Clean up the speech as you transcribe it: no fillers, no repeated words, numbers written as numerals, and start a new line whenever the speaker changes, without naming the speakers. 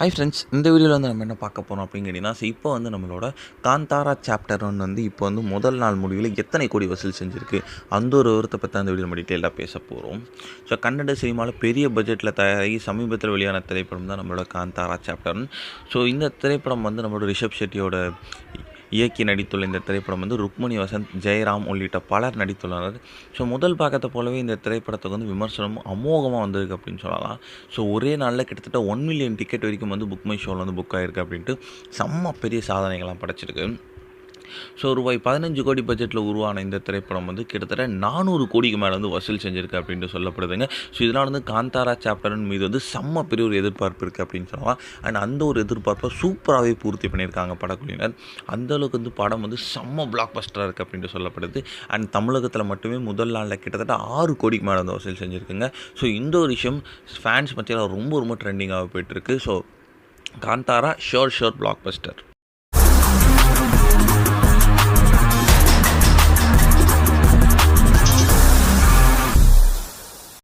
Hi friends, இந்த வீடியோவில் வந்து நம்ம என்ன பார்க்க போகிறோம் அப்படின்னு கேட்டிங்கன்னா, இப்போ வந்து நம்மளோட காந்தாரா சாப்டர் 1 வந்து இப்போ வந்து முதல் நாள் முடிவில் எத்தனை கோடி வசூல் செஞ்சுருக்கு, அந்த ஒரு விவரத்தை பற்றி அந்த வீடியோ நம்ம டீட்டெயிலாக பேச போகிறோம். ஸோ கன்னட சினிமாவில் பெரிய பட்ஜெட்டில் தயாராகி சமீபத்தில் வெளியான திரைப்படம் தான் நம்மளோட காந்தாரா சாப்டர் 1. ஸோ இந்த திரைப்படம் வந்து நம்மளோட ரிஷப் ஷெட்டியோட இயக்கி நடித்துள்ள இந்த திரைப்படம் வந்து ருக்மணி வசந்த், ஜெயராம் உள்ளிட்ட பலர் நடித்துள்ளனர். ஸோ முதல் பாகத்தை போலவே இந்த திரைப்படத்துக்கு வந்து விமர்சனம் அமோகமாக வந்திருக்கு அப்படின்னு சொல்லலாம். ஸோ ஒரே நாளில் கிட்டத்தட்ட 1 மில்லியன் டிக்கெட் வரைக்கும் வந்து புக் மை ஷோவில் வந்து புக் ஆகிருக்கு அப்படின்ட்டு செம்ம பெரிய சாதனைகள்லாம் படைச்சிருக்கு. ஸோ ரூபாய் 15 கோடி பட்ஜெட்டில் உருவான இந்த திரைப்படம் வந்து கிட்டத்தட்ட 400 கோடிக்கு மேலே வந்து வசூல் செஞ்சுருக்கு அப்படின்ட்டு சொல்லப்படுதுங்க. ஸோ இதனால் வந்து காந்தாரா சாப்டர் 1 மீது வந்து செம்ம பெரிய ஒரு எதிர்பார்ப்பு இருக்குது அப்படின்னு சொல்லலாம். அண்ட் அந்த ஒரு எதிர்பார்ப்பை சூப்பராகவே பூர்த்தி பண்ணியிருக்காங்க படக்குழுவினர். அந்தளவுக்கு வந்து படம் வந்து செம்ம பிளாக் பஸ்டராக இருக்குது அப்படின்ட்டு சொல்லப்படுது. அண்ட் தமிழகத்தில் மட்டுமே முதல் நாளில் கிட்டத்தட்ட 6 கோடிக்கு மேலே வந்து வசூல் செஞ்சுருக்குங்க. ஸோ இந்த ஒரு விஷயம் ஃபேன்ஸ் மத்தியில் ரொம்ப ரொம்ப ட்ரெண்டிங்காக போயிட்டுருக்கு. So Kantara sure black Bastar.